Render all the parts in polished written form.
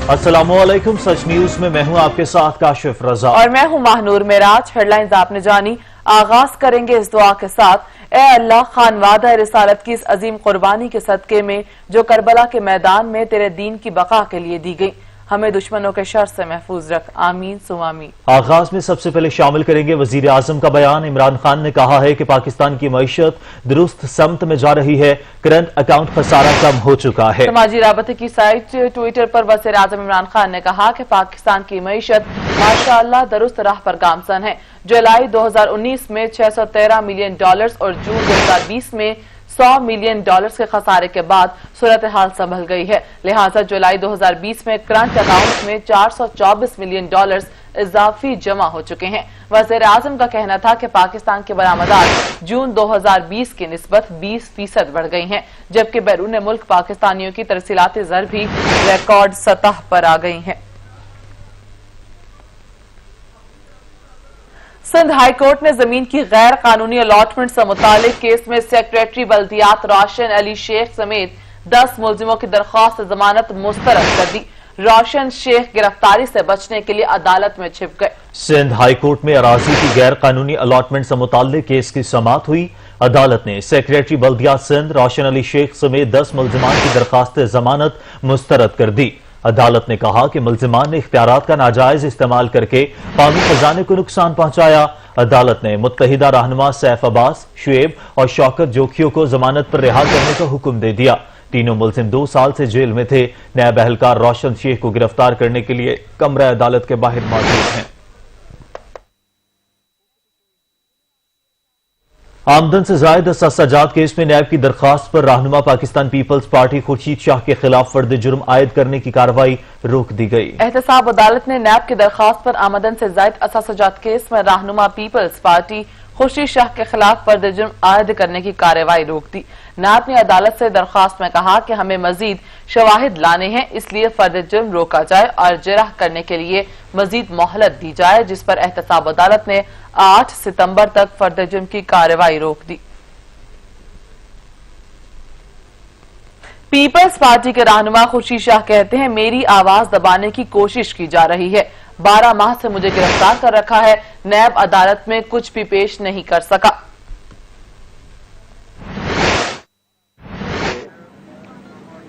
अस्सलामुअलैकुम, सच न्यूज में मैं हूं आपके साथ काशिफ रजा और मैं हूं महानूर मेराज। हेडलाइंस आपने जानी। आगाज करेंगे इस दुआ के साथ। ए अल्लाह, खानवादा रिसालत की इस अजीम कुर्बानी के सदके में जो करबला के मैदान में तेरे दीन की बका के लिए दी गई, हमें दुश्मनों के शर से महफूज रख। आमीन सुमामीन। आगाज में सबसे पहले शामिल करेंगे वजीर आजम का बयान। इमरान खान ने कहा है कि पाकिस्तान की मईशत दुरुस्त समत में जा रही है, करंट अकाउंट खसारा कम हो चुका है। समाजी राबते की साइट ट्विटर पर वजीर आजम इमरान खान ने कहा कि पाकिस्तान की मईशत माशाअल्लाह दुरुस्त राह पर गामजन है। जुलाई 2019 में $613 मिलियन और जून 2020 में $100 मिलियन के खसारे के बाद सूरत हाल संभल गई है। लिहाजा जुलाई 2020 में करंट अकाउंट में $424 मिलियन इजाफी जमा हो चुके हैं। वज़ीर आज़म का कहना था कि पाकिस्तान के बरामदात जून 2020 की निस्बत 20% बढ़ गई हैं, जबकि बैरून मुल्क पाकिस्तानियों की तरसीलाती ज़र भी रिकॉर्ड सतह पर आ गई हैं। सिंध हाई कोर्ट ने जमीन की गैर कानूनी अलॉटमेंट से मुतालिक केस में सेक्रेटरी बल्दियात रोशन अली शेख समेत 10 मुलजिमों की दरख्वास्त जमानत मुस्तरद कर दी। रोशन शेख गिरफ्तारी से बचने के लिए अदालत में छिप गए। सिंध हाई कोर्ट में अराजी की गैर कानूनी अलॉटमेंट से मुतालिक केस की समाअत हुई। अदालत ने सेक्रेटरी बल्दियात सिंध रोशन अली शेख समेत 10 मुलजिमान की दरख्वास्त जमानत मुस्तरद कर दी। अदालत ने कहा कि मुल्जिमान ने इख्तियारात का नाजायज इस्तेमाल करके कौमी खजाने को नुकसान पहुंचाया। अदालत ने मुत्तहिदा रहनुमा सैफ अब्बास, शुएब और शौकत जोखियों को जमानत पर रिहा करने का हुक्म दे दिया। तीनों मुल्जिम 2 साल से जेल में थे। नायब अहलकार रोशन शेख को गिरफ्तार करने के लिए कमरा अदालत के बाहर मौजूद हैं। आमदन से जायद सजाद केस में नैब की दरखास्त पर रहनुमा पाकिस्तान पीपल्स पार्टी खुर्शीद शाह के खिलाफ फर्द जुर्म आयद करने की कार्रवाई रोक दी गई। एहतसाब अदालत ने नैब की दरखास्त पर आमदन से जायद सजाद केस में रहनुमा पीपल्स पार्टी खुर्शीद शाह के खिलाफ फर्द जुर्म आयद करने की कार्रवाई रोक दी। नैब ने अदालत से दरखास्त में कहा कि हमें मजीद शवाहिद लाने हैं, इसलिए फर्द जुर्म रोका जाए और जिरह करने के लिए मजीद मोहलत दी जाए, जिस पर एहतसाब अदालत ने 8 सितंबर तक फर्द जुर्म की कार्रवाई रोक दी। पीपल्स पार्टी के रहनुमा खुर्शीद शाह कहते हैं, मेरी आवाज दबाने की कोशिश की जा रही है। 12 माह से मुझे गिरफ्तार कर रखा है। नैब अदालत में कुछ भी पेश नहीं कर सका।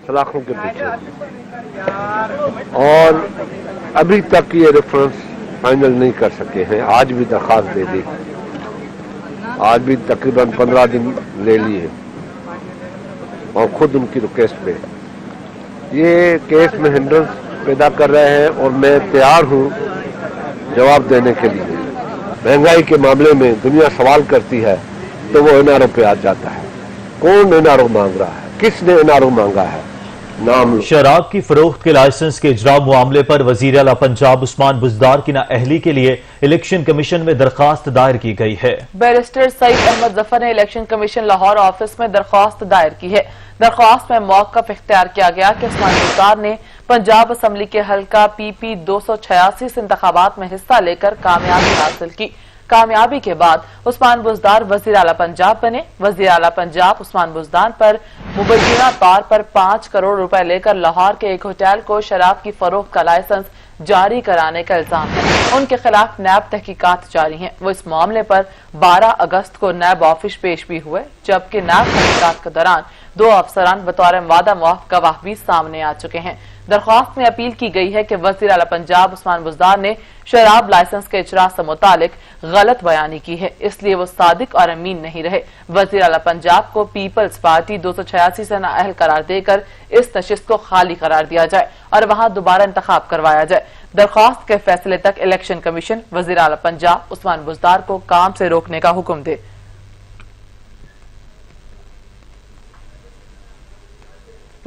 सलाखों के पीछे और अभी तक ये रेफरेंस फाइनल नहीं कर सके हैं। आज भी दरखास्त दे दी, आज भी तकरीबन 15 दिन ले लिए और खुद उनकी रिक्वेस्ट पे ये केस में हिंड्रेंस पैदा कर रहे हैं और मैं तैयार हूं जवाब देने के लिए। महंगाई के मामले में दुनिया सवाल करती है तो वो एनआरओ पे आ जाता है। कौन एनआरओ मांग रहा है, किसने एनआरओ मांगा है? नाम शराब की फरोख्त के लाइसेंस के इजरा मामले पर वजीर आला पंजाब उस्मान बुज़दार की नाअहली के लिए इलेक्शन कमीशन में दरखास्त दायर की गई है। बैरिस्टर सईद अहमद जफर ने इलेक्शन कमीशन लाहौर ऑफिस में दरखास्त दायर की है। दरखास्त में मौक़िफ़ इख्तियार किया गया कि उस्मान बुज़दार ने पंजाब असम्बली के हल्का PP 286 से इंतखाबात में हिस्सा लेकर कामयाबी हासिल की। कामयाबी के बाद उस्मान बुज़दार वज़ीर आला पंजाब बने। वज़ीर आला पंजाब उस्मान बुज़दार पर मुबैना तौर पर 5 करोड़ रुपए लेकर लाहौर के एक होटल को शराब की फरोख्त का लाइसेंस जारी कराने का इल्जाम है। उनके खिलाफ नैब तहकीकात जारी हैं। वो इस मामले पर 12 अगस्त को नैब ऑफिस पेश भी हुए, जबकि नैब तहकीकात के दौरान 2 अफसरान बतौर वादा मुआफ गवाह भी सामने आ चुके हैं। दरख्वास्त में अपील की गई है कि वज़ीर आला पंजाब उस्मान बुज़दार ने शराब लाइसेंस के इजरा से मुतालिक गलत बयानी की है, इसलिए वो सादिक और अमीन नहीं रहे। वज़ीर आला पंजाब को पीपल्स पार्टी 286 से नाअहल करार देकर इस नशिस्त को खाली करार दिया जाए और वहां दोबारा इंतखाब करवाया जाए। दरख्वास्त के फैसले तक इलेक्शन कमीशन वज़ीर आला पंजाब उस्मान बुज़दार को काम से रोकने का हुक्म दे।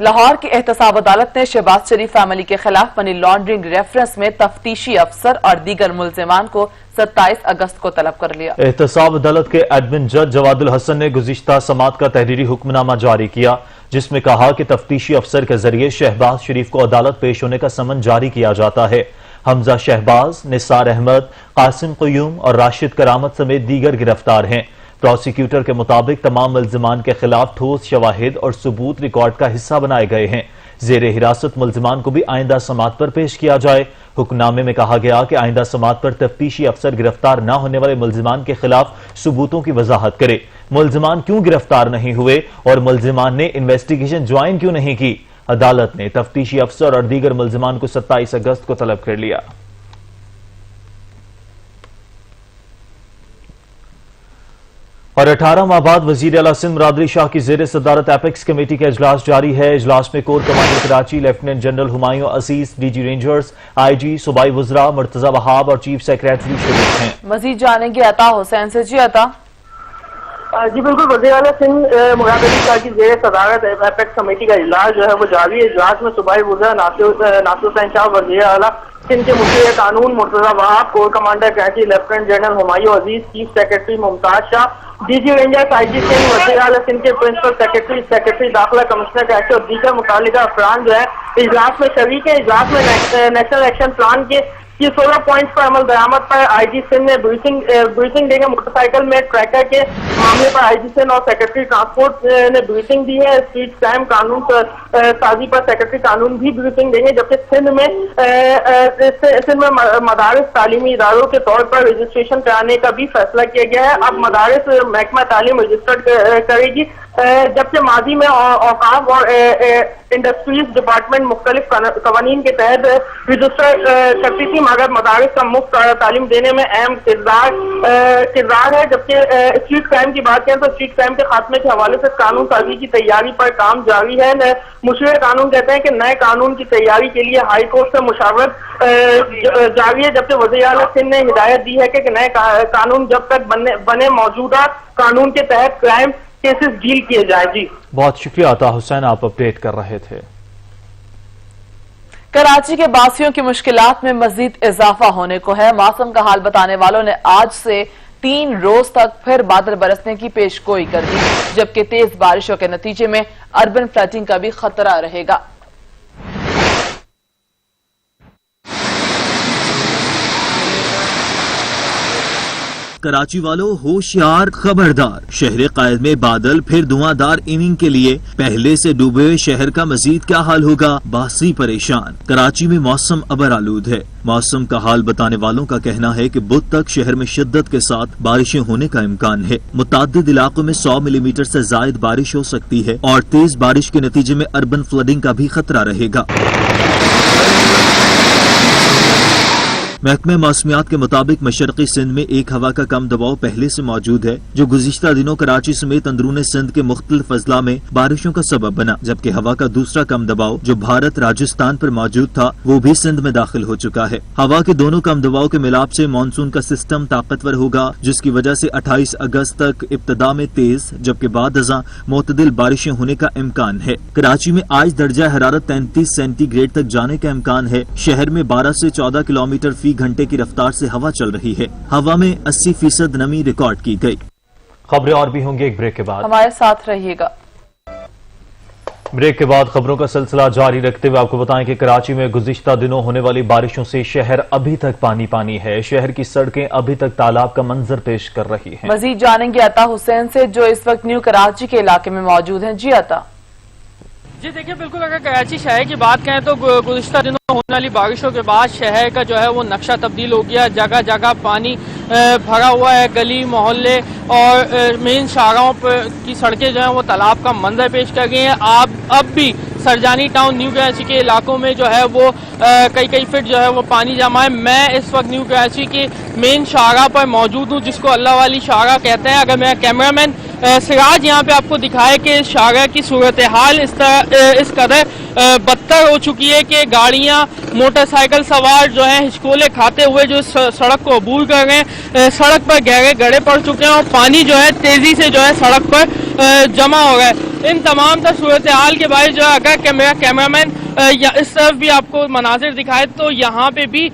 लाहौर की एहतसाब अदालत ने शहबाज शरीफ फैमिली के खिलाफ मनी लॉन्ड्रिंग रेफरेंस में तफ्तीशी अफसर और दीगर मुल्जिमान को 27 अगस्त को तलब कर लिया। एहतसाब अदालत के एडमिन जज जवादुल हसन ने गुज़िश्ता समात का तहरीरी हुक्मनामा जारी किया, जिसमें कहा कि तफ्तीशी अफसर के जरिए शहबाज शरीफ को अदालत पेश होने का समन जारी किया जाता है। हमजा शहबाज, निसार अहमद, कासिम क़य्यूम और राशिद करामत समेत दीगर गिरफ्तार हैं। प्रोसिक्यूटर के मुताबिक तमाम मुल्जिमान के खिलाफ ठोस शवाहिद और सबूत रिकॉर्ड का हिस्सा बनाए गए हैं। زیر حراست ملزمان کو بھی آئندہ سماعت پر پیش کیا جائے۔ حکم نامے میں کہا گیا کہ آئندہ سماعت پر تفتیشی افسر گرفتار نہ ہونے والے ملزمان کے خلاف ثبوتوں کی وضاحت کرے، ملزمان کیوں گرفتار نہیں ہوئے اور ملزمان نے انویسٹیگیشن جوائن کیوں نہیں کی۔ عدالت نے تفتیشی افسر اور دیگر ملزمان کو 27 اگست کو طلب کر لیا۔ اور 18 ماہ بعد وزیر اعلیٰ سندھ مرادری شاہ کی زیر صدارت ایپیکس کمیٹی کا اجلاس جاری ہے۔ اجلاس میں corps commander Karachi lieutenant general Humayun Aziz, DG Rangers, IG, صوبائی وزراء مرتضی وہاب اور چیف سیکریٹری شریک ہیں۔ مزید جانیں گے عطا حسین سے۔ جی عطا۔ جی بالکل، وزیر اعلیٰ سندھ مرادری شاہ کی زیر صدارت ایپیکس کمیٹی کا اجلاس جو ہے وہ جاری ہے۔ اجلاس میں صوبائی وزراء ناصر حسین شاہ، وزیر اعلیٰ سندھ کے مشیر قانون Murtaza Wahab, corps commander Karachi lieutenant general Humayun Aziz, chief secretary Mumtaz Shah, DG Rangers آئی جی سندھ، وزیر اعلیٰ سندھ کے پرنسپل سیکریٹری داخلہ کمشنر کراچی اور دیگر متعلقہ افراد جو ہے اجلاس میں شریک ہیں۔ اجلاس میں نیشنل ایکشن پلان کے 16 پوائنٹس پر عمل درآمد پر آئی جی سندھ نے بریفنگ دے گا۔ موٹر سائیکل میں ٹریکر کے معاملے پر آئی جی سندھ اور سیکریٹری ٹرانسپورٹ نے بریفنگ دی ہے۔ اسٹریٹ کرائم قانون سازی پر سیکریٹری قانون بھی بریفنگ دیں گے، جبکہ سندھ میں مدارس تعلیمی اداروں کے طور پر رجسٹریشن کرانے کا بھی فیصلہ کیا گیا ہے۔ اب مدارس محکمہ تعلیم رجسٹرڈ کرے گی، جبکہ ماضی میں اوقاف اور انڈسٹریز ڈپارٹمنٹ مختلف قوانین کے تحت رجسٹر کرتی تھی، مگر مدارس کا مفت تعلیم دینے میں اہم کردار ہے۔ جبکہ اسٹریٹ کرائم کی بات کریں تو اسٹریٹ کرائم کے خاتمے کے حوالے سے قانون سازی کی تیاری پر کام جاری ہے۔ مشیر قانون کہتے ہیں کہ نئے قانون کی تیاری کے لیے ہائی کورٹ سے مشاورت جاری ہے، جبکہ وزیر اعلیٰ سندھ نے ہدایت دی ہے کہ نئے قانون جب تک بنے موجودہ قانون کے تحت کرائم کیسز ڈیل کیے جائیں۔ جی بہت شکریہ عطا حسین، آپ اپڈیٹ کر رہے تھے۔ کراچی کے باسیوں کی مشکلات میں مزید اضافہ ہونے کو ہے۔ موسم کا حال بتانے والوں نے آج سے 3 روز تک پھر بادل برسنے کی پیش گوئی کر دی، جبکہ تیز بارشوں کے نتیجے میں اربن فلڈنگ کا بھی خطرہ رہے گا۔ کراچی والوں ہوشیار، خبردار، شہر قائد میں بادل پھر دھواں دار اننگ کے لیے پہلے سے ڈوبے ہوئے شہر کا مزید کیا حال ہوگا؟ باسی پریشان، کراچی میں موسم ابر آلود ہے۔ موسم کا حال بتانے والوں کا کہنا ہے کہ بدھ تک شہر میں شدت کے ساتھ بارشیں ہونے کا امکان ہے۔ متعدد علاقوں میں 100 ملی میٹر سے زائد بارش ہو سکتی ہے اور تیز بارش کے نتیجے میں اربن فلڈنگ کا بھی خطرہ رہے گا۔ محکمہ موسمیات کے مطابق مشرقی سندھ میں ایک ہوا کا کم دباؤ پہلے سے موجود ہے، جو گزشتہ دنوں کراچی سمیت اندرون سندھ کے مختلف اضلاع میں بارشوں کا سبب بنا، جبکہ ہوا کا دوسرا کم دباؤ جو بھارت راجستھان پر موجود تھا وہ بھی سندھ میں داخل ہو چکا ہے۔ ہوا کے دونوں کم دباؤ کے ملاپ سے مانسون کا سسٹم طاقتور ہوگا، جس کی وجہ سے 28 اگست تک ابتدا میں تیز جبکہ بعد ازاں معتدل بارشیں ہونے کا امکان ہے۔ کراچی میں آج درجہ حرارت 33 سینٹی گریڈ تک جانے کا امکان ہے۔ شہر میں 12 سے 14 کلومیٹر فی گھنٹے کی رفتار سے ہوا چل رہی ہے۔ ہوا میں 80% نمی ریکارڈ کی گئی۔ خبریں اور بھی ہوں گی ایک بریک کے بعد، ہمارے ساتھ رہیے گا۔ بریک کے بعد خبروں کا سلسلہ جاری رکھتے ہوئے آپ کو بتائیں کہ کراچی میں گزشتہ دنوں ہونے والی بارشوں سے شہر ابھی تک پانی پانی ہے۔ شہر کی سڑکیں ابھی تک تالاب کا منظر پیش کر رہی ہیں۔ مزید جانیں گے عطا حسین سے جو اس وقت نیو کراچی کے علاقے میں موجود ہیں۔ جی عطا۔ جی دیکھیے، بالکل اگر کراچی شہر کی بات کریں تو گزشتہ دنوں ہونے والی بارشوں کے بعد شہر کا جو ہے وہ نقشہ تبدیل ہو گیا۔ جگہ جگہ پانی بھرا ہوا ہے، گلی محلے اور مین شاہراہوں پر کی سڑکیں جو ہیں وہ تالاب کا منظر پیش کر گئی ہیں۔ اب بھی سرجانی ٹاؤن نیو کراچی کے علاقوں میں جو ہے وہ کئی فٹ جو ہے وہ پانی جمع ہے۔ میں اس وقت نیو کراچی کے مین شاہراہ پر موجود ہوں، جس کو اللہ والی شاہراہ کہتے ہیں۔ اگر میرا کیمرہ مین سراج یہاں پہ آپ کو دکھائے کہ شاہراہ کی صورتحال اس قدر بدتر ہو چکی ہے کہ گاڑیاں، موٹر سائیکل سوار جو ہیں ہچکولے کھاتے ہوئے جو سڑک کو عبور کر رہے ہیں، سڑک پر گہرے گڑھے پڑ چکے ہیں اور پانی جو ہے تیزی سے جو ہے سڑک پر جمع ہو رہا ہے۔ ان تمام تر صورتحال کے باعث جو ہے اگر میرا کیمرہ مین اس طرف بھی آپ کو مناظر دکھائے تو یہاں پہ بھی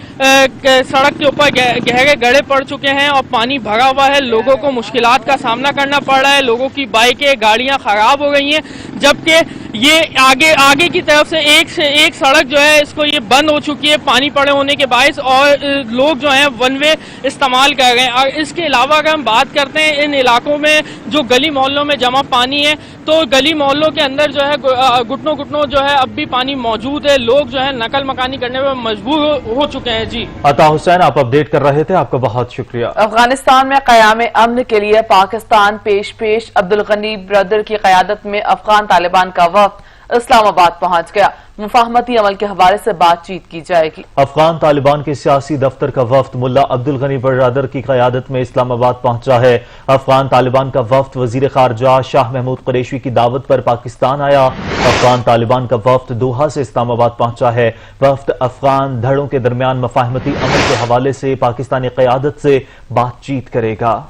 سڑک کے اوپر گہرے گڑھے پڑ چکے ہیں اور پانی بھرا ہوا ہے۔ لوگوں کو مشکلات کا سامنا کرنا پڑ رہا ہے، لوگوں کی بائکیں، گاڑیاں خراب ہو گئی ہیں، جبکہ یہ آگے کی طرف سے ایک سڑک جو ہے اس کو یہ بند ہو چکی ہے پانی پڑے ہونے کے باعث، اور لوگ جو ہیں ون وے استعمال کر رہے ہیں۔ اور اس کے علاوہ اگر ہم بات کرتے ہیں ان علاقوں میں جو گلی محلوں میں جمع پانی ہے تو गली मोहल्लों के अंदर जो है घुटनों घुटनों जो है अब भी पानी मौजूद है। लोग जो है नकल मकानी करने में मजबूर हो चुके हैं। जी अता हुसैन, आप अपडेट कर रहे थे, आपका बहुत शुक्रिया। अफगानिस्तान में क़याम अमन के लिए पाकिस्तान पेश अब्दुल गनी ब्रदर की क़यादत में अफगान तालिबान का वफ्द इस्लामाबाद पहुंच गया। मुफाहमती अमल के हवाले से बातचीत की जाएगी। अफगान तालिबान के सियासी दफ्तर का वफ्द मुल्ला अब्दुल गनी बरदर की क़यादत में इस्लामाबाद पहुंचा है। अफगान तालिबान का वफ्द वजीर खारजा शाह महमूद कुरैशी की दावत पर पाकिस्तान आया। अफगान तालिबान का वफ्द दोहा से इस्लामाबाद पहुंचा है। वफ्द अफगान धड़ों के दरमियान मुफाहमती अमल के हवाले से पाकिस्तानी क़यादत से बातचीत करेगा।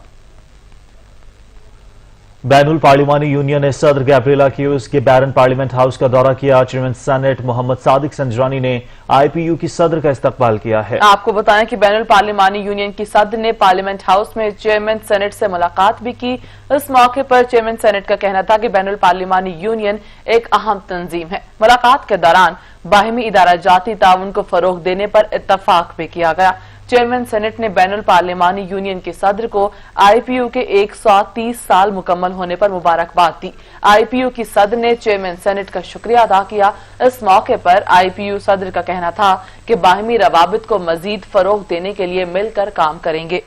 बैनुल पार्लिमानी यूनियन ने सदर गैब्रिएला क्यूस के बैरन पार्लियामेंट हाउस का दौरा किया। चेयरमैन सेनेट मोहम्मद सादिक संजरानी ने IPU की सदर का इस्तकबाल किया है। आपको बताएं कि बैनुल पार्लिमानी यूनियन की सदर ने पार्लियामेंट हाउस में चेयरमैन सेनेट से मुलाकात भी की। इस मौके पर चेयरमैन सेनेट का कहना था कि बैनुल पार्लिमानी यूनियन एक अहम तंजीम है। मुलाकात के दौरान बाहिमी इदारा जाती ताउन को फरोग देने पर इत्तफाक भी किया गया। चेयरमैन सेनेट ने बैनुल पार्लिमानी यूनियन के सदर को IPU के 130 साल मुकम्मल होने पर मुबारकबाद दी। IPU की सदर ने चेयरमैन सेनेट का शुक्रिया अदा किया। इस मौके पर IPU सदर का कहना था कि बाहिमी रवाबित को मजीद फरोग देने के लिए मिलकर काम करेंगे।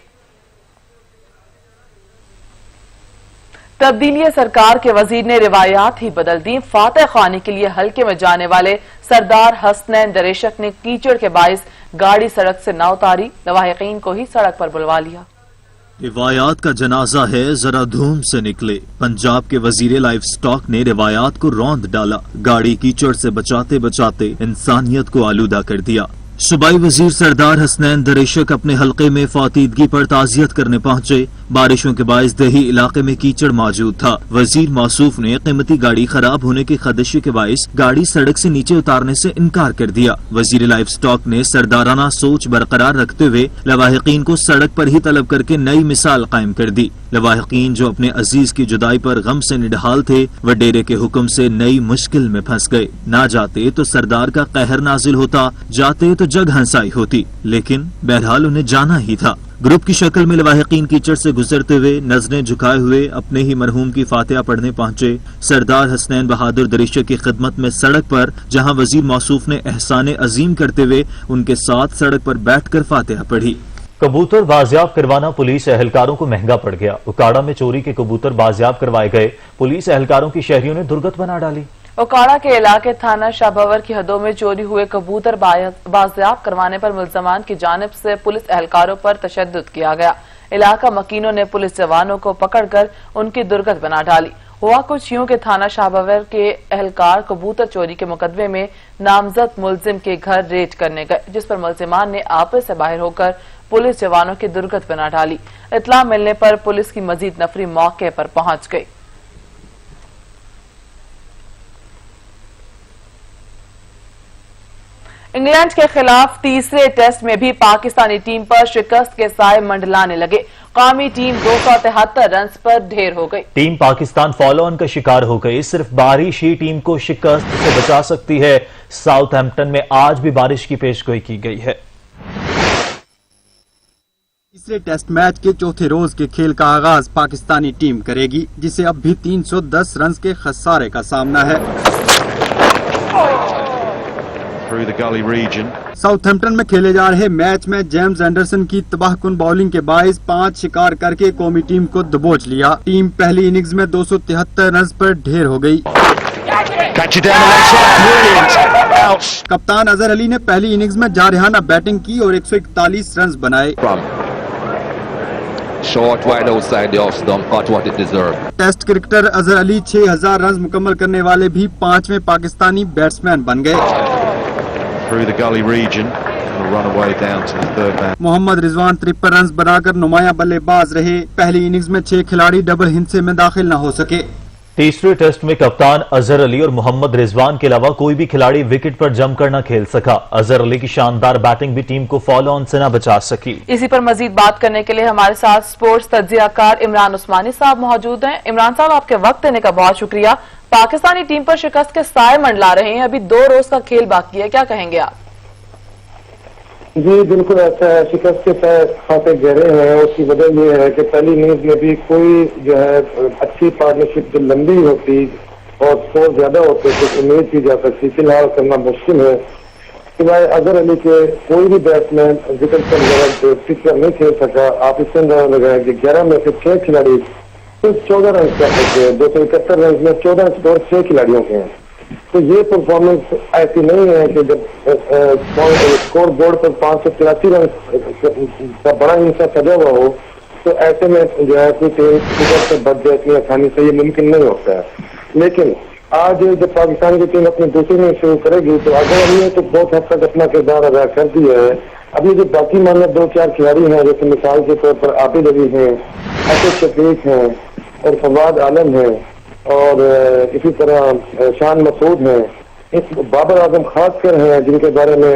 तब्दीली सरकार के वजीर ने रिवायात ही बदल दी। फातह खानी के लिए हल्के में जाने वाले सरदार हसनैन दरेशक ने कीचड़ के बाइस गाड़ी सड़क से न उतारी, लवाहिकीन को ही सड़क पर बुलवा लिया। रिवायात का जनाजा है, जरा धूम से निकले। पंजाब के वजीर लाइफ स्टॉक ने रिवायात को रौंद डाला। गाड़ी कीचड़ से बचाते बचाते इंसानियत को आलूदा कर दिया। सूबाई वजीर सरदार हसनैन दरेशक अपने हलके में फातीदगी पर ताजियत करने पहुंचे। बारिशों के बायस दही इलाके में कीचड़ मौजूद था। वजीर मौसूफ ने कीमती गाड़ी खराब होने के खदशे के बायस गाड़ी सड़क से नीचे उतारने से इनकार कर दिया। वजीर लाइफ स्टॉक ने सरदाराना सोच बरकरार रखते हुए लवाहिकीन को सड़क पर ही तलब करके नई मिसाल कायम कर दी। लवाहिकीन जो अपने अजीज की जुदाई पर गम से निढाल थे, वह डेरे के हुक्म से नई मुश्किल में फंस गए। ना जाते तो सरदार का कहर नाजिल होता, जाते तो जग हंसाई होती, लेकिन बहरहाल उन्हें जाना ही था। ग्रुप की शक्ल में लवाहिकीन कीचड़ से गुजरते हुए नजरें झुकाए हुए अपने ही मरहूम की फातिहा पढ़ने पहुंचे। सरदार हसनैन बहादुर दरेशक की खिदमत में सड़क पर जहां वजीर मौसूफ ने एहसान अजीम करते हुए उनके साथ सड़क पर बैठकर फातिहा पढ़ी। कबूतर बाजियाब करवाना पुलिस एहलकारों को महंगा पड़ गया। उकाड़ा में चोरी के कबूतर बाजियाब करवाए गए। पुलिस एहलकारों की शहरियों ने दुर्गत बना डाली। उकाड़ा के इलाके थाना शाहबावर की हदों में चोरी हुए कबूतर बाजियाब करवाने पर मुल्जमान की जानिब से पुलिस एहलकारों पर तशद्दुद किया गया। इलाका मकीनों ने पुलिस जवानों को पकड़कर उनकी दुर्गत बना डाली। हुआ कुछ यूं के थाना शाहबावर के एहलकार कबूतर चोरी के मुकदमे में नामजद मुलजिम के घर रेड करने गए, जिस पर मुलजिमान ने आपस से बाहर होकर पुलिस जवानों की दुर्गत बना डाली। इत्तला मिलने पर पुलिस की मजीद नफरी मौके पर पहुंच गई। इंग्लैंड के खिलाफ तीसरे टेस्ट में भी पाकिस्तानी टीम पर शिकस्त के साए मंडलाने लगे। कौमी टीम 273 रन पर ढेर हो गई। टीम पाकिस्तान फॉलो ऑन का शिकार हो गई। सिर्फ बारिश ही टीम को शिकस्त से बचा सकती है। साउथहैम्पटन में आज भी बारिश की पेशगोई की गई है। तीसरे टेस्ट मैच के चौथे रोज के खेल का आगाज पाकिस्तानी टीम करेगी, जिसे अब भी 310 रन के खसारे का सामना है। साउथहैम्पटन में खेले जा रहे मैच में जेम्स एंडरसन की तबाहकुन बॉलिंग के बायस 5 शिकार करके कौमी टीम को दबोच लिया। टीम पहली इनिंग्स में 273 रन पर ढेर हो गई। कप्तान अजहर अली ने पहली इनिंग्स में जारहाना बैटिंग की और 141 रन बनाए। Test cricketer Azhar Ali 6000 run मुकम्मल करने वाले भी 5वें पाकिस्तानी बैट्समैन बन गए। मोहम्मद रिजवान 53 रन बनाकर नुमाया बल्लेबाज रहे। पहली इनिंग्स में 6 खिलाड़ी डबल हिंसे में दाखिल न हो सके। तीसरे टेस्ट में कप्तान अजहर अली और मोहम्मद रिजवान के अलावा कोई भी खिलाड़ी विकेट पर जमकर न खेल सका। अजहर अली की शानदार बैटिंग भी टीम को फॉलो ऑन से न बचा सकी। इसी पर मजीद बात करने के लिए हमारे साथ स्पोर्ट्स तज्जियाकार इमरान उस्मानी साहब मौजूद हैं। इमरान साहब, आपके वक्त देने का बहुत शुक्रिया। पाकिस्तानी टीम पर शिकस्त के साए मंडला रहे हैं, अभी 2 रोज का खेल बाकी है, क्या कहेंगे आप? जी बिल्कुल ऐसा है, शिकस्त के खाते गहरे हैं। उसकी वजह ये है कि पहली इनिंग्स में भी कोई जो है अच्छी पार्टनरशिप जो लंबी होती اور स्कोर ज्यादा होते तो उम्मीद की जा सकती, फिलहाल करना मुश्किल है। सिवाय अजहर अली के कोई भी बैट्समैन विकेट पर वगैरह पिच पर नहीं खेल सका। आप इससे अंदाजा लगाएं कि 11 में से 6 खिलाड़ी सिर्फ 14 रन कर सकते हैं। 271 रन में 14 स्कोर 6 खिलाड़ियों के हैं। तो ये परफॉर्मेंस ऐसी नहीं है कि जब स्कोर बोर्ड पर 583 रन का बड़ा हिस्सा सजा हुआ हो तो ऐसे में जो है कोई टीम विकेट से बच जाए इतनी आसानी से, ये मुमकिन नहीं होता है। लेकिन आज जब पाकिस्तान की टीम अपनी दूसरी में शुरू करेगी तो अगर अभी तो बहुत हद तक अपना किरदार अदा कर दिया है। अभी जो बाकी मान लो 2-4 खिलाड़ी हैं, जैसे मिसाल के तौर पर आबिद अली हैं, आसिफ शफीक हैं और फवाद आलम हैं और इसी तरह शान मसूद हैं, इस बाबर आजम खासकर हैं जिनके बारे में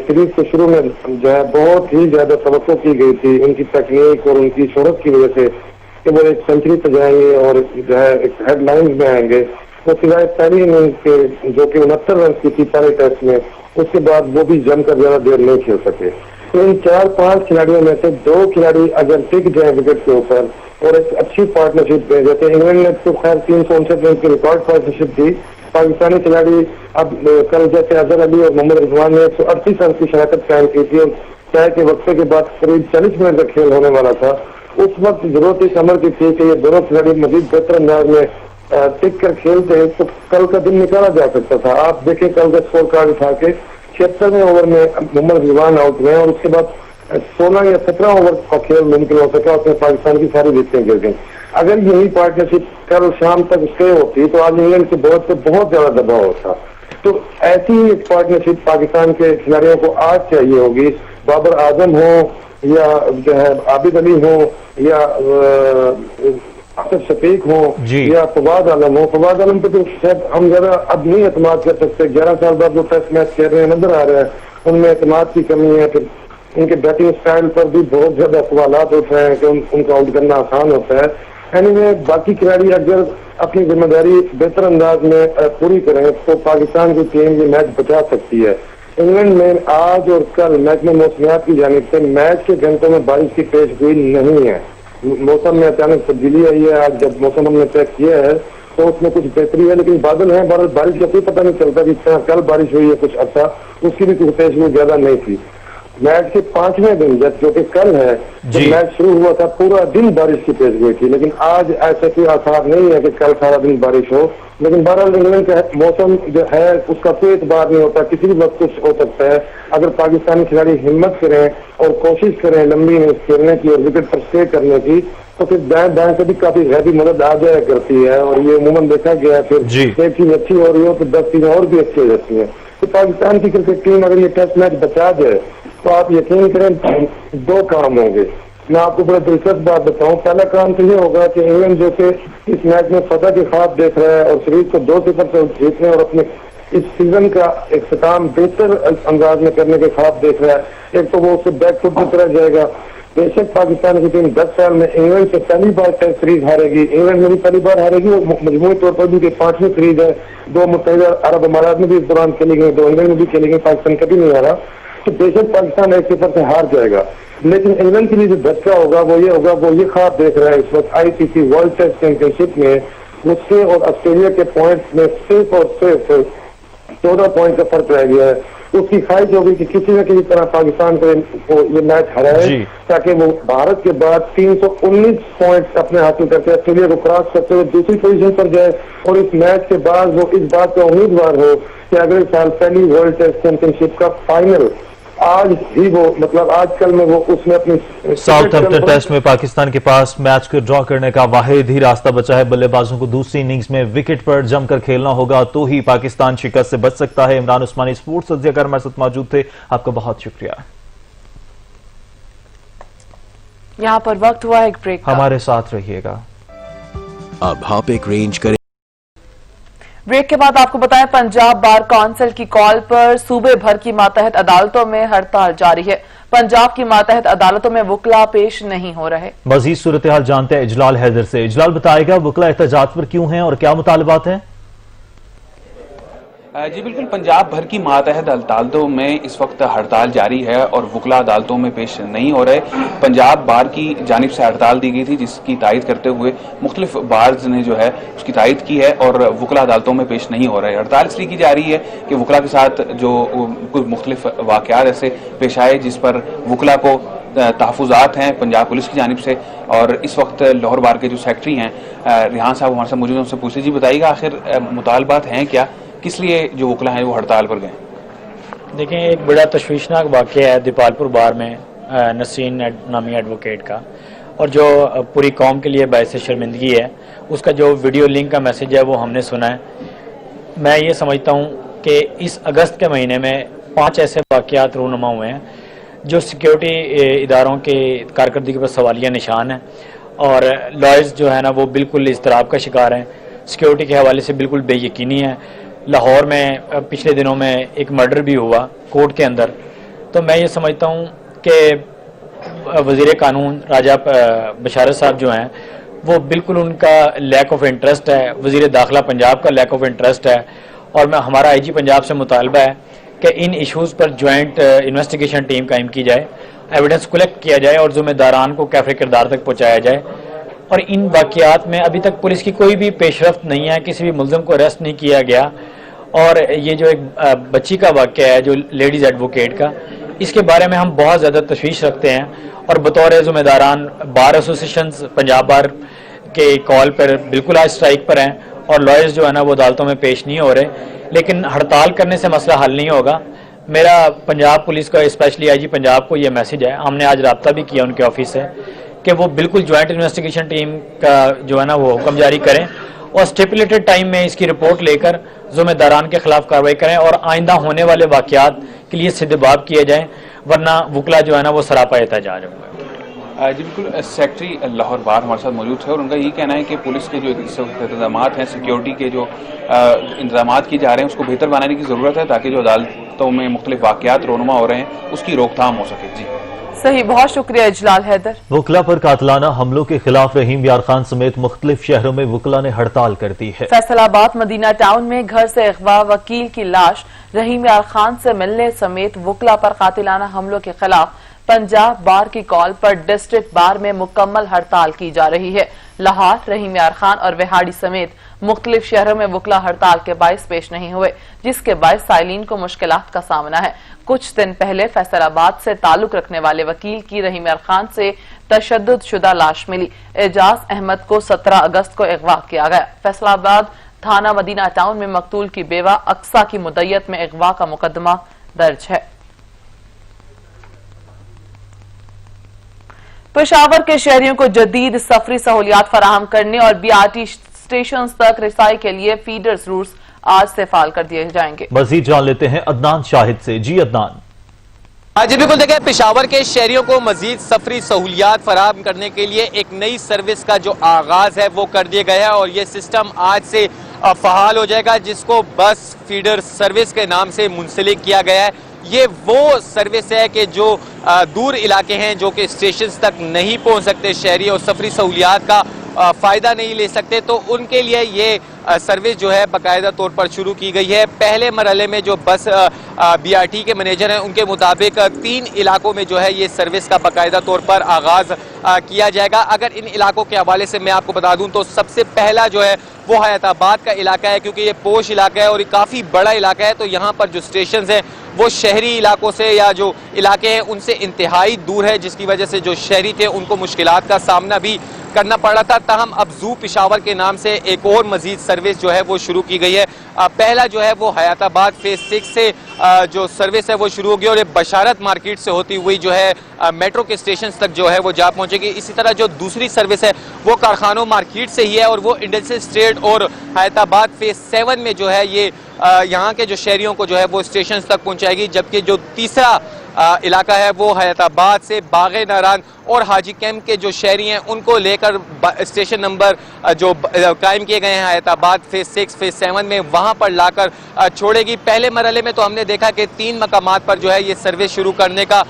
सीरीज के शुरू में जो है बहुत ही ज्यादा तवक्को की गई थी उनकी तकनीक और उनकी शोहरत की वजह से कि वो एक सेंचुरी पे जाएंगे और जो है एक हेडलाइंस में आएंगे। वो सिवाय पहली इनिंग के जो कि 69 रन की थी पहले टेस्ट में, उसके बाद वो भी जमकर ज्यादा देर नहीं खेल सके। तो इन 4-5 खिलाड़ियों में से 2 खिलाड़ी अगर टिक जाए विकेट के ऊपर और एक अच्छी पार्टनरशिप में, जैसे इंग्लैंड ने तो खैर 359 रन की रिकॉर्ड पार्टनरशिप थी, पाकिस्तानी खिलाड़ी अब कल जैसे अजहर अली और मोहम्मद रिजवान ने 138 रन की शराकत कायम की थी और चाय के वक्फे के बाद करीब 40 मिनट का खेल होने वाला था। उस वक्त जरूरत इस अमर की थी कि ये दोनों खिलाड़ी मजीद बेहतर अंदाज में टिक कर खेलते तो कल का दिन निकाला जा सकता था। आप देखें कल का स्कोर कार्ड उठा के 76वें ओवर में मोहम्मद रिजवान आउट हुए और उसके बाद 16 या 17 ओवर का खेल मुमकिन हो सका, उसमें पाकिस्तान की सारी विकेटें गिर गई। अगर यही पार्टनरशिप कल शाम तक स्टे होती तो आज इंग्लैंड के बोर्ड पर बहुत ज्यादा दबाव होता। तो ऐसी ही एक पार्टनरशिप पाकिस्तान के खिलाड़ियों को आज चाहिए होगी। बाबर आजम हो या जो है आबिद अली हो या आसिफ शफीक हो या फवाद आलम हो। फवाद आलम पे तो शायद हम ज्यादा अब नहीं एतमाद कर सकते। 11 साल बाद वो टेस्ट मैच खेल रहे हैं, नजर आ रहा है उनमें एतमाद की कमी है। फिर उनके बैटिंग स्टाइल पर भी बहुत ज्यादा सवालात उठ रहे हैं कि उनको आउट करना आसान होता है। एनीवे बाकी खिलाड़ी अगर अपनी जिम्मेदारी बेहतर अंदाज में पूरी करें तो पाकिस्तान की टीम ये मैच बचा सकती है। इंग्लैंड में आज और कल महकमे मौसमियात की जानिब से मैच के घंटों में बारिश की पेशगोई नहीं है। मौसम में अचानक तब्दीली आई है। आज जब मौसम हमने चेक किया है तो उसमें कुछ बेहतरी है, लेकिन बादल है, बारिश का कोई पता नहीं चलता कि कल बारिश हुई है कुछ अच्छा, उसकी भी कुछ पेशगोई ज्यादा नहीं थी। मैच के 5वें दिन जो कि कल है, जब मैच शुरू हुआ था पूरा दिन बारिश की पेशगोई थी, लेकिन आज ऐसा कोई आसार नहीं है कि कल सारा दिन बारिश हो। लेकिन बहरहाल इंग्लैंड का मौसम जो है उसका कोई एतबार नहीं होता, किसी भी वक्त कुछ हो सकता है। अगर पाकिस्तानी खिलाड़ी हिम्मत करें और कोशिश करें लंबी इनिंग्स खेलने की और विकेट पर स्टे करने की तो फिर दाएं से भी काफी गैबी मदद आ जाया करती है और ये अमूमन देखा गया है। फिर एक चीज अच्छी हो रही हो तो 10 चीजें और भी अच्छी हो जाती है। तो पाकिस्तान की क्रिकेट टीम अगर ये टेस्ट मैच बचा जाए तो आप यकीन करें 2 काम होंगे। मैं आपको बड़ा दिलचस्प बात बताऊं। पहला काम तो ये होगा कि इंग्लैंड जो कि इस मैच में फतह के ख्वाब देख रहा है और सीरीज को 2-0 से जीतने और अपने इस सीजन का इख्तिताम बेहतर अंदाज में करने के ख्वाब देख रहा है, एक तो वो उससे बैकफुट की तरह जाएगा। बेशक पाकिस्तान की टीम 10 साल में इंग्लैंड से पहली बार टेस्ट सीरीज हारेगी, इंग्लैंड में भी पहली बार हारेगी, वो मजमूई तौर पर भी 5वीं सीरीज है। 2 मुत्तहिदा अरब अमारात में भी इस दौरान खेली गई, 2 इंग्लैंड में भी खेली गई, पाकिस्तान कभी नहीं हारा। तो बेशक पाकिस्तान 1-0 से हार जाएगा, लेकिन इंग्लैंड के लिए जो धक्का होगा वो ये ख्वाब देख रहा है इस वक्त आईसीसी वर्ल्ड टेस्ट चैंपियनशिप में उससे और ऑस्ट्रेलिया के पॉइंट्स में सिर्फ और सिर्फ 14 पॉइंट का फर्क रह गया है। उसकी ख्वाहिश होगी कि किसी न किसी तरह पाकिस्तान को ये मैच हराए ताकि वो भारत के बाद 319 पॉइंट अपने हासिल करके ऑस्ट्रेलिया को क्रॉस करते हुए दूसरी पोजीशन पर जाए और इस मैच के बाद वो इस बात का उम्मीदवार हो कि अगले साल पहली वर्ल्ड टेस्ट चैंपियनशिप का फाइनल आज ही वो मतलब आजकल में वो उसमें अपनी साउथहैम्पटन टेस्ट में पाकिस्तान के पास मैच को ड्रॉ करने का वाहिद ही रास्ता बचा है। बल्लेबाजों को दूसरी इनिंग्स में विकेट पर जमकर खेलना होगा तो ही पाकिस्तान शिकस्त से बच सकता है। इमरान उस्मानी स्पोर्ट्स सज्जाकार हमारे साथ मौजूद थे, आपका बहुत शुक्रिया। यहाँ पर वक्त हुआ एक ब्रेक, हमारे साथ रहिएगा। अब आप एक रेंज करें। ब्रेक के बाद आपको बताएं पंजाब बार काउंसिल की कॉल पर सूबे भर की मातहत अदालतों में हड़ताल जारी है। पंजाब की मातहत अदालतों में वकला पेश नहीं हो रहे। मजीद सूरत हाल जानते हैं इजलाल हैदर से। इजलाल बताएगा वकला एहतजाज पर क्यों हैं और क्या मुतालबात हैं? جی بالکل، پنجاب بھر کی ماتحت عدالتوں میں اس وقت ہڑتال جاری ہے اور وکلا عدالتوں میں پیش نہیں ہو رہے. پنجاب بار کی جانب سے ہڑتال دی گئی تھی جس کی تائید کرتے ہوئے مختلف بارز نے جو ہے اس کی تائید کی ہے اور وکلا عدالتوں میں پیش نہیں ہو رہے. ہڑتال اس لیے کی جا رہی ہے کہ وکلا کے ساتھ جو کچھ مختلف واقعات ایسے پیش آئے جس پر وکلا کو تحفظات ہیں پنجاب پولیس کی جانب سے. اور اس وقت لاہور بار کے جو سیکرٹری ہیں ریحان صاحب ہمارے ساتھ موجود ہیں، ان سے پوچھ لیجیے، بتائیے گا آخر مطالبات ہیں کیا، کس لیے جو وکلا ہیں وہ ہڑتال پر گئے؟ دیکھیں، ایک بڑا تشویشناک واقعہ ہے دیپالپور بار میں نسرین نامی ایڈوکیٹ کا، اور جو پوری قوم کے لیے باعث شرمندگی ہے. اس کا جو ویڈیو لنک کا میسج ہے وہ ہم نے سنا ہے. میں یہ سمجھتا ہوں کہ اس اگست کے مہینے میں 5 ایسے واقعات رونما ہوئے ہیں جو سیکیورٹی اداروں کے کارکردگی پر سوالیہ نشان ہیں، اور لائرز جو ہے نا وہ بالکل اضطراب کا شکار ہیں، سیکیورٹی کے حوالے سے بالکل بے یقینی ہے. لاہور میں پچھلے دنوں میں ایک مرڈر بھی ہوا کورٹ کے اندر. تو میں یہ سمجھتا ہوں کہ وزیر قانون راجہ بشارت صاحب جو ہیں وہ بالکل ان کا لیک آف انٹرسٹ ہے، وزیر داخلہ پنجاب کا لیک آف انٹرسٹ ہے. اور ہمارا آئی جی پنجاب سے مطالبہ ہے کہ ان ایشوز پر جوائنٹ انویسٹیگیشن ٹیم قائم کی جائے، ایویڈنس کلیکٹ کیا جائے اور ذمہ داران کو کیفر کردار تک پہنچایا جائے. اور ان واقعات میں ابھی تک پولیس کی کوئی بھی پیش رفت نہیں ہے، کسی بھی ملزم کو اریسٹ نہیں کیا گیا. اور یہ جو ایک بچی کا واقعہ ہے جو لیڈیز ایڈوکیٹ کا، اس کے بارے میں ہم بہت زیادہ تشویش رکھتے ہیں اور بطور ذمہ داران بار ایسوسیشنز پنجاب بار کے کال پر بالکل آج اسٹرائک پر ہیں اور لائرز جو ہے نا وہ عدالتوں میں پیش نہیں ہو رہے. لیکن ہڑتال کرنے سے مسئلہ حل نہیں ہوگا. میرا پنجاب پولیس کا اسپیشلی آئی جی پنجاب کو یہ میسج ہے، ہم نے آج رابطہ بھی کیا ان کے آفس سے، کہ وہ بالکل جوائنٹ انویسٹیگیشن ٹیم کا جو ہے نا وہ حکم جاری کریں اور اسٹیپولیٹڈ ٹائم میں اس کی رپورٹ لے کر ذمہ داران کے خلاف کارروائی کریں اور آئندہ ہونے والے واقعات کے لیے سدباب کیے جائیں، ورنہ وکلا جو ہے نا وہ سراپا احتجاج ہوں گے. جی بالکل، سیکرٹری لاہور بار ہمارے ساتھ موجود ہے اور ان کا یہ کہنا ہے کہ پولیس کے جو انتظامات ہیں، سیکیورٹی کے جو انتظامات کیے جا رہے ہیں اس کو بہتر بنانے کی ضرورت ہے تاکہ جو عدالتوں میں مختلف واقعات رونما ہو رہے ہیں اس کی روک تھام ہو سکے. جی صحیح، بہت شکریہ اجلال حیدر. وکلا پر قاتلانہ حملوں کے خلاف رحیم یار خان سمیت مختلف شہروں میں وکلا نے ہڑتال کر دی ہے. فیصل آباد مدینہ ٹاؤن میں گھر سے اغوا وکیل کی لاش رحیم یار خان سے ملنے سمیت وکلا پر قاتلانہ حملوں کے خلاف پنجاب بار کی کال پر ڈسٹرکٹ بار میں مکمل ہڑتال کی جا رہی ہے. لاہور، رحیم یار خان اور وہاڑی سمیت مختلف شہروں میں وکلا ہڑتال کے باعث پیش نہیں ہوئے، جس کے باعث سائلین کو مشکلات کا سامنا ہے. کچھ دن پہلے فیصل آباد سے تعلق رکھنے والے وکیل کی رحیم یار خان سے تشدد شدہ لاش ملی. اعجاز احمد کو 17 اگست کو اغوا کیا گیا. فیصل آباد تھانہ مدینہ ٹاؤن میں مقتول کی بیوہ اقصی کی مدعیت میں اغوا کا مقدمہ درج ہے. پشاور کے شہریوں کو جدید سفری سہولیات فراہم کرنے اور بی آر ٹی اسٹیشنز تک رسائی کے لیے فیڈرز روٹس آج سے فعال کر دیے جائیں گے. مزید جان لیتے ہیں عدنان شاہد سے. جی عدنان. جی بالکل، دیکھیں، پشاور کے شہریوں کو مزید سفری سہولیات فراہم کرنے کے لیے ایک نئی سروس کا جو آغاز ہے وہ کر دیا گیا ہے اور یہ سسٹم آج سے فعال ہو جائے گا، جس کو بس فیڈر سروس کے نام سے منسلک کیا گیا ہے. یہ وہ سروس ہے کہ جو دور علاقے ہیں جو کہ اسٹیشنز تک نہیں پہنچ سکتے شہری اور سفری سہولیات کا فائدہ نہیں لے سکتے، تو ان کے لیے یہ سروس جو ہے باقاعدہ طور پر شروع کی گئی ہے. پہلے مرحلے میں جو بس بی آر ٹی کے مینیجر ہیں ان کے مطابق 3 علاقوں میں جو ہے یہ سروس کا باقاعدہ طور پر آغاز کیا جائے گا. اگر ان علاقوں کے حوالے سے میں آپ کو بتا دوں تو سب سے پہلا جو ہے وہ حیات آباد کا علاقہ ہے، کیونکہ یہ پوش علاقہ ہے اور یہ کافی بڑا علاقہ ہے. تو یہاں پر جو اسٹیشنز ہیں وہ شہری علاقوں سے یا جو علاقے ہیں ان سے انتہائی دور ہے، جس کی وجہ سے جو شہری تھے ان کو مشکلات کا سامنا بھی کرنا پڑ رہا تھا. تاہم اب زو پشاور کے نام سے ایک اور مزید سروس جو ہے وہ شروع کی گئی ہے. پہلا جو ہے وہ حیات آباد فیز 6 سے جو سروس ہے وہ شروع ہوگی اور یہ بشارت مارکیٹ سے ہوتی ہوئی جو ہے میٹرو کے اسٹیشنز تک جو ہے وہ جا پہنچے گی. اسی طرح جو دوسری سروس ہے وہ کارخانوں مارکیٹ سے ہی ہے اور وہ انڈسٹریل اسٹریٹ اور حیات آباد فیز 7 میں جو ہے یہ یہاں کے جو شہریوں کو جو ہے وہ اسٹیشنز تک پہنچائے گی. جبکہ جو تیسرا علاقہ ہے وہ حیات آباد سے باغ ناران اور حاجی کیمپ کے جو شہری ہیں ان کو لے کر اسٹیشن نمبر جو قائم کیے گئے ہیں حیات آباد فیز 6 فیز 7 میں وہاں پر لا کر چھوڑے گی. پہلے مرحلے میں تو ہم نے دیکھا کہ 3 مقامات پر جو ہے یہ سروس شروع کرنے کا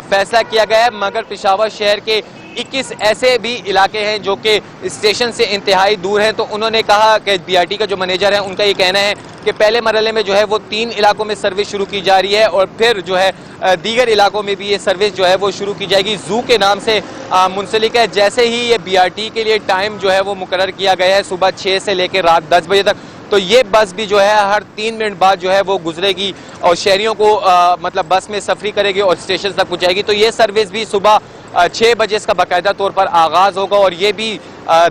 فیصلہ کیا گیا ہے، مگر پشاور شہر کے 21 ایسے بھی علاقے ہیں جو کہ اسٹیشن سے انتہائی دور ہیں. تو انہوں نے کہا کہ BRT کا جو مینیجر ہے ان کا یہ کہنا ہے کہ پہلے مرحلے میں جو ہے وہ 3 علاقوں میں سروس شروع کی جا رہی ہے اور پھر جو ہے دیگر علاقوں میں بھی یہ سروس جو ہے وہ شروع کی جائے گی. زو کے نام سے منسلک ہے. جیسے ہی یہ BRT کے لیے ٹائم جو ہے وہ مقرر کیا گیا ہے صبح 6 سے لے کے رات 10 بجے تک, تو یہ بس بھی جو ہے ہر 3 منٹ بعد جو ہے وہ گزرے گی اور شہریوں کو مطلب بس میں سفری کرے گی اور اسٹیشن تک پہنچائے گی. تو یہ سروس بھی صبح 6 بجے اس کا باقاعدہ طور پر آغاز ہوگا اور یہ بھی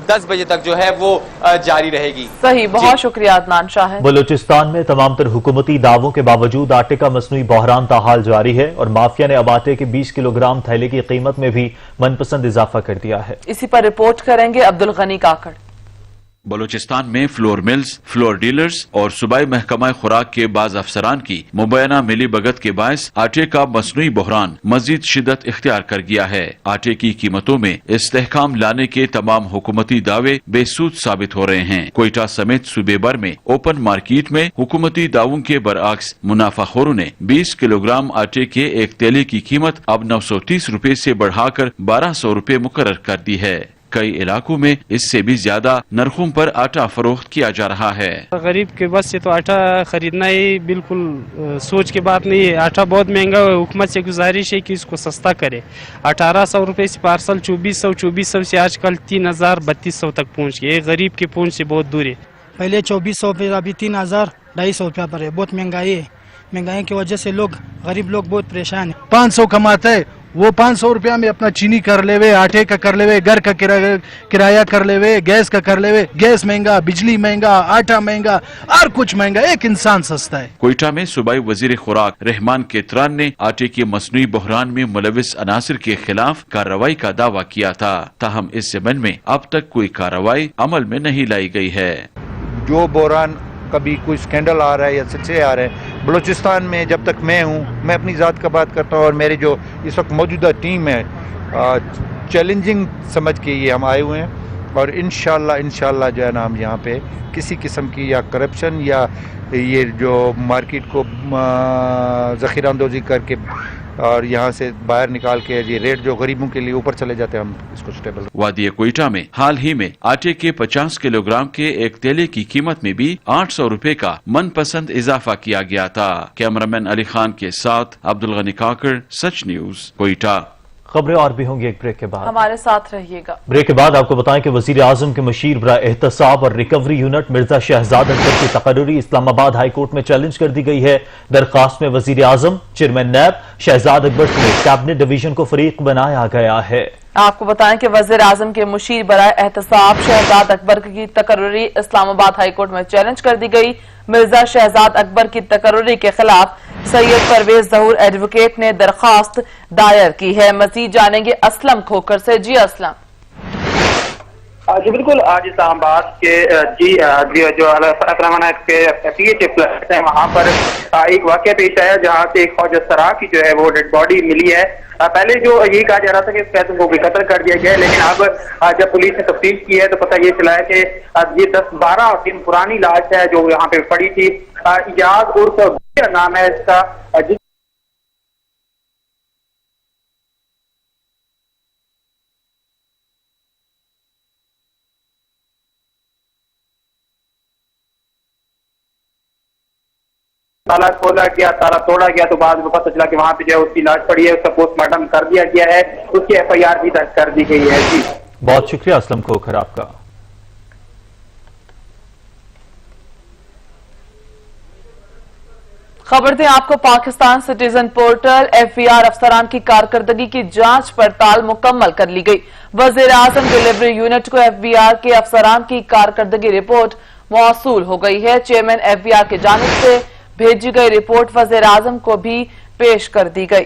10 بجے تک جو ہے وہ جاری رہے گی. صحیح, بہت شکریہ عدنان شاہد. بلوچستان میں تمام تر حکومتی دعووں کے باوجود آٹے کا مصنوعی بحران تاحال جاری ہے اور مافیا نے اب آٹے کے 20 کلو گرام تھیلے کی قیمت میں بھی من پسند اضافہ کر دیا ہے. اسی پر رپورٹ کریں گے عبدالغنی کاکڑ. بلوچستان میں فلور ملز، فلور ڈیلرز اور صوبائی محکمہ خوراک کے بعض افسران کی مبینہ ملی بھگت کے باعث آٹے کا مصنوعی بحران مزید شدت اختیار کر گیا ہے. آٹے کی قیمتوں میں استحکام لانے کے تمام حکومتی دعوے بے سود ثابت ہو رہے ہیں. کوئٹہ سمیت صوبے بھر میں اوپن مارکیٹ میں حکومتی دعووں کے برعکس منافع خوروں نے 20 کلو گرام آٹے کے ایک تیلے کی قیمت اب 930 روپے سے بڑھا کر 1200 روپے مقرر کر دی ہے. کئی علاقوں میں اس سے بھی زیادہ نرخوں پر آٹا فروخت کیا جا رہا ہے. غریب کے بس سے تو آٹا خریدنا ہی بالکل سوچ کے بات نہیں ہے. آٹا بہت مہنگا ہے. حکومت سے گزارش ہے کہ اس کو سستا کرے. 1800 روپے سے پارسل 2400 سے آج کل 3000 3200 تک پہنچ گئے. غریب کے پہنچ سے بہت دور ہے. پہلے 2400 پہ ابھی 3000 250 روپیہ پر ہے. بہت مہنگائی ہے. مہنگائی کی وجہ سے غریب لوگ بہت پریشان ہیں. 500 کماتا ہے وہ 500 روپیہ میں اپنا چینی کر لے وے, آٹے کا کر لے وے, گھر کا کرایہ کر لے وے, گیس کا کر لے وے. گیس مہنگا, بجلی مہنگا, آٹا مہنگا, ہر کچھ مہنگا. ایک انسان سستا ہے. کوئٹہ میں صوبائی وزیر خوراک رحمان کیتران نے آٹے کے مصنوعی بحران میں ملوث عناصر کے خلاف کارروائی کا دعویٰ کیا تھا. تاہم اس ضمن میں اب تک کوئی کارروائی عمل میں نہیں لائی گئی ہے. جو بحران کبھی کوئی سکینڈل آ رہا ہے یا سلسلے آ رہے ہیں بلوچستان میں, جب تک میں ہوں, میں اپنی ذات کا بات کرتا ہوں اور میری جو اس وقت موجودہ ٹیم ہے, چیلنجنگ سمجھ کے یہ ہم آئے ہوئے ہیں اور انشاءاللہ جو ہے نا ہم یہاں پہ کسی قسم کی یا کرپشن یا یہ جو مارکیٹ کو ذخیرہ اندوزی کر کے اور یہاں سے باہر نکال کے یہ ریٹ جو غریبوں کے لیے اوپر چلے جاتے ہیں, ہم اس کو سٹیبل. وادی کوئٹہ میں حال ہی میں آٹے کے 50 کلو گرام کے ایک تیلے کی قیمت میں بھی 800 روپے کا من پسند اضافہ کیا گیا تھا. کیمرامین علی خان کے ساتھ عبدالغنی کاکڑ, سچ نیوز, کوئٹہ. خبریں اور بھی ہوں گی ایک بریک کے بعد. ہمارے ساتھ رہیے گا. بریک کے بعد آپ کو بتائیں کہ وزیر اعظم کے مشیر برائے احتساب اور ریکوری یونٹ مرزا شہزاد اکبر کی تقرری اسلام آباد ہائی کورٹ میں چیلنج کر دی گئی ہے. درخواست میں وزیر اعظم, چیئرمین نیب شہزاد اکبر سمیت کیبنٹ ڈویژن کو فریق بنایا گیا ہے. آپ کو بتائیں کہ وزیر اعظم کے مشیر برائے احتساب شہزاد اکبر کی تقرری اسلام آباد ہائی کورٹ میں چیلنج کر دی گئی. مرزا شہزاد اکبر کی تقرری کے خلاف سید پرویز ظہور ایڈوکیٹ نے درخواست دائر کی ہے. مزید جانیں گے اسلم کھوکر سے. جی اسلم. جی بالکل, آج اسلام آباد کے جو اکرمانہ کے پی ایچ فلیٹ ہے وہاں پر ایک واقعہ پیش آیا جہاں سے ایک فوج سرا کی جو ہے وہ ڈیڈ باڈی ملی ہے. پہلے جو یہی کہا جا رہا تھا کہ اس قیدی کو بھی قتل کر دیا گیا ہے, لیکن اب جب پولیس نے تفتیش کی ہے تو پتہ یہ چلا ہے کہ یہ 10-12 دن پرانی لاش ہے جو یہاں پہ پڑی تھی. یاد عرف نام ہے اس کا. تالا کھولا گیا, تالا توڑا گیا تو بعد میں پتہ چلا کہ وہاں پہ جو ہے اس کی لاش پڑی ہے, اس کا پوسٹ مارٹم کر دیا گیا ہے, اس کی FIR بھی درج کر دی گئی ہے. جی بہت شکریہ اسلم کھوکھر آپ کا. خبر دیں آپ کو, پاکستان سٹیزن پورٹل FBR افسران کی کارکردگی کی جانچ پڑتال مکمل کر لی گئی. وزیر اعظم ڈیلیوری یونٹ کو FBR کے افسران کی کارکردگی رپورٹ موصول ہو گئی ہے. چیئرمین FBR کی جانب سے بھیجی گئی رپورٹ وزیر اعظم کو بھی پیش کر دی گئی.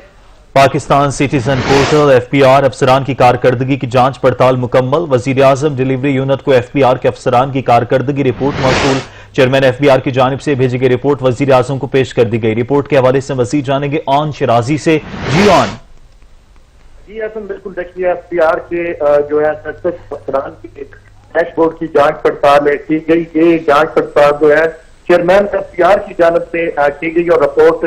پاکستان سٹیزن پورٹل FBR افسران کی کارکردگی کی جانچ پڑتال مکمل. وزیر اعظم ڈیلیوری یونٹ کو FBR کے افسران کی کارکردگی رپورٹ موصول. چیئرمین FBR کی جانب سے بھیجی گئی رپورٹ وزیر اعظم کو پیش کر دی گئی. رپورٹ کے حوالے سے مزید جانیں گے آن شرازی سے. جی آن. جی حسن, بالکل دیکھیے FBR کے جو ہے افسران کی ایک ڈیش بورڈ کی جانچ پڑتال کی گئی. یہ جانچ پڑتال جو ہے چیئرمین FBR کی جانب سے کی گئی اور رپورٹ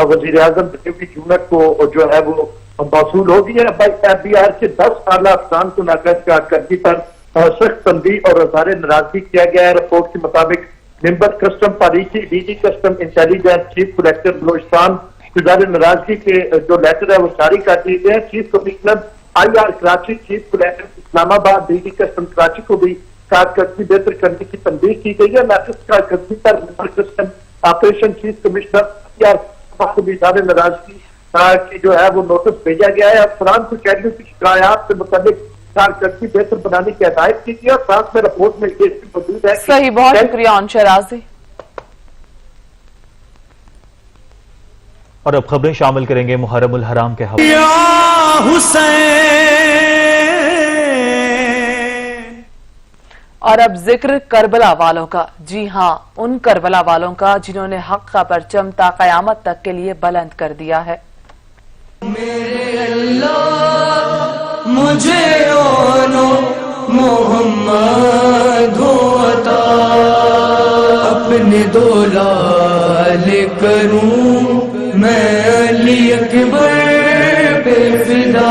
وزیر اعظم ڈیلیوری یونٹ کو جو ہے وہ मौसूल हो गई है। FBI के 10 आला अफसरान को नाकाज कारकर्दगी पर सख्त तंबीह और इज़हार नाराजगी किया गया है। रिपोर्ट के मुताबिक member custom policy, DG custom intelligence, chief collector Balochistan इज़हार नाराजगी के जो लेटर है वो जारी कर दिए गए। Chief commissioner IR Karachi, chief collector Islamabad, DG custom Karachi को भी कारकर्दगी बेहतर करने की तंबीह की गई है। नाकाज कारकर्दगी पर member custom operation chief commissioner IR को भी इज़हार नाराजगी की जो है वो नोटिस भेजा गया है। अफसरान को शहरियों की शिकायत से मुताबिक कारकर्दगी बेहतर बनाने की हिदायत की गई है। साथ में रिपोर्ट में ये भी मौजूद है। सही, बहुत शुक्रिया शहराजी। और अब खबरें शामिल करेंगे मुहर्रम उल हराम के हवाले। और अब जिक्र करबला वालों का। जी हां, उन करबला वालों का जिन्होंने हक का परचम ता कयामत तक के लिए बुलंद कर दिया है। मेरे अल्लाह मुझे ओनो मोहम्मद होता, अपने दो लाल करूं मैं अली अकबर पे फिदा।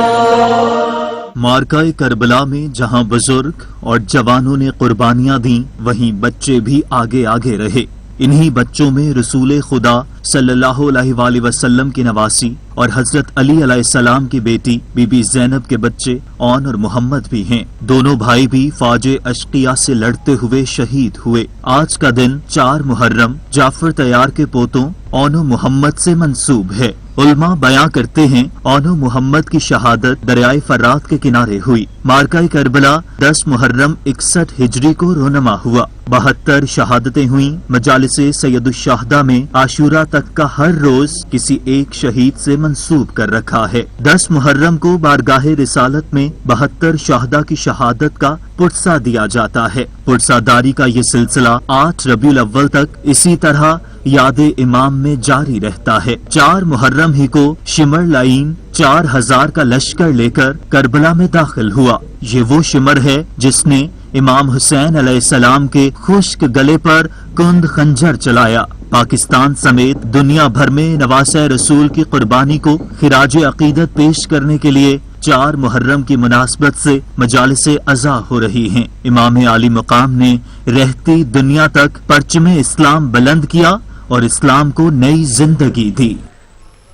मार्काए करबला में जहां बुजुर्ग और जवानों ने कुर्बानियां दी, वहीं बच्चे भी आगे आगे रहे। इन्हीं बच्चों में रसूल खुदा सल्लल्लाहु अलैहि वसल्लम की नवासी और हजरत अली अलैहिस्सलाम की बेटी बीबी ज़ैनब के बच्चे औन और मोहम्मद भी हैं। दोनों भाई भी फौजे अशकिया से लड़ते हुए शहीद हुए। आज का दिन 4 मुहर्रम जाफर तैयार के पोतों औनो मोहम्मद से मंसूब है। उल्मा बयां करते हैं औनो मोहम्मद की शहादत दरियाए फरात के किनारे हुई। मार्काए करबला 10 मुहर्रम 61 हिजरी को रोनमा हुआ। 72 शहादतें हुई। मजालिसे सैयदुश्शहदा में आशूरा तक का हर रोज किसी एक शहीद से मंसूब कर रखा है। 10 मुहर्रम को बारगाहे रिसालत में 72 शहदा की शहादत का पुरसा दिया जाता है। पुरसादारी का ये सिलसिला 8 रबीउल अव्वल तक इसी तरह याद इमाम में जारी रहता है। 4 मुहर्रम ही को शिमर लाइन 4000 का लश्कर लेकर करबला में दाखिल हुआ। ये वो शिमर है जिसने इमाम हुसैन अलैहिस्सलाम के खुश्क गले पर कुंद खंजर चलाया। पाकिस्तान समेत दुनिया भर में नवासे रसूल की कुर्बानी को खिराज अकीदत पेश करने के लिए 4 मुहर्रम की मुनासबत से मजालिसे अज़ा हो रही हैं। इमाम आली मुकाम ने रहती दुनिया तक परचम इस्लाम बुलंद किया और इस्लाम को नई जिंदगी दी।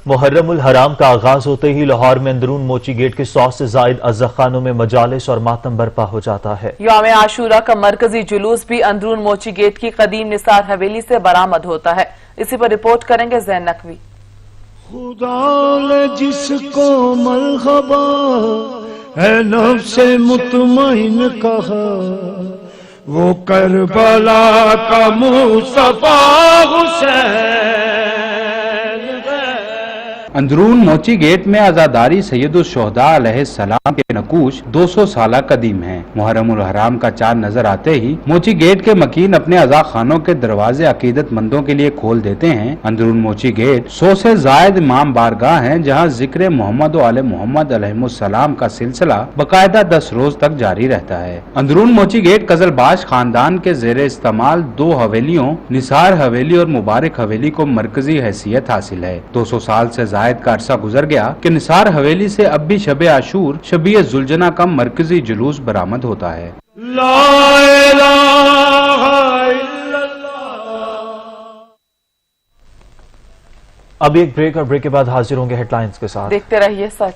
मुहर्रम उल हराम का आगाज होते ही लाहौर में अंदरून मोची गेट के 100 से जायद अज़्ज़ाखानों में मजालिस और मातम बरपा हो जाता है। यौम आशूरा का मरकजी जुलूस भी अंदरून मोची गेट की कदीम निसार हवेली से बरामद होता है। इसी पर रिपोर्ट करेंगे ज़ैन नकवी। खुदा ने जिसको मरहबा है नफ्से मुतमईन कहा, वो करबला का मुस्तफा हुसैन। अंदरून मोची गेट में आज़ादारी सैयदुश्शहदा अलैहिस्सलाम के नकूश 200 साल कदीम है। मुहर्रम उल हराम का चांद नजर आते ही मोची गेट के मकीन अपने अज़ा खानों के दरवाजे अकीदत मंदों के लिए खोल देते हैं। अंदरून मोची गेट 100 से जायद इमाम बारगाह हैं, जहां जिक्र मोहम्मद और आले मोहम्मद अलैहिस्सलाम का सिलसिला बकायदा 10 रोज तक जारी रहता है। अंदरून मोची गेट कजलबाश खानदान के जेर इस्तेमाल 2 हवेलियों निसार हवेली और मुबारक हवेली को मरकजी हैसियत हासिल है। 200 साल से जायद का अरसा गुजर गया कि निसार हवेली से अब भी शबे आशूर शबीए जुलजना का मरकजी जुलूस बरामद होता है। अब एक ब्रेक और ब्रेक के बाद हाजिर होंगे हेडलाइंस के साथ। देखते रहिए सच।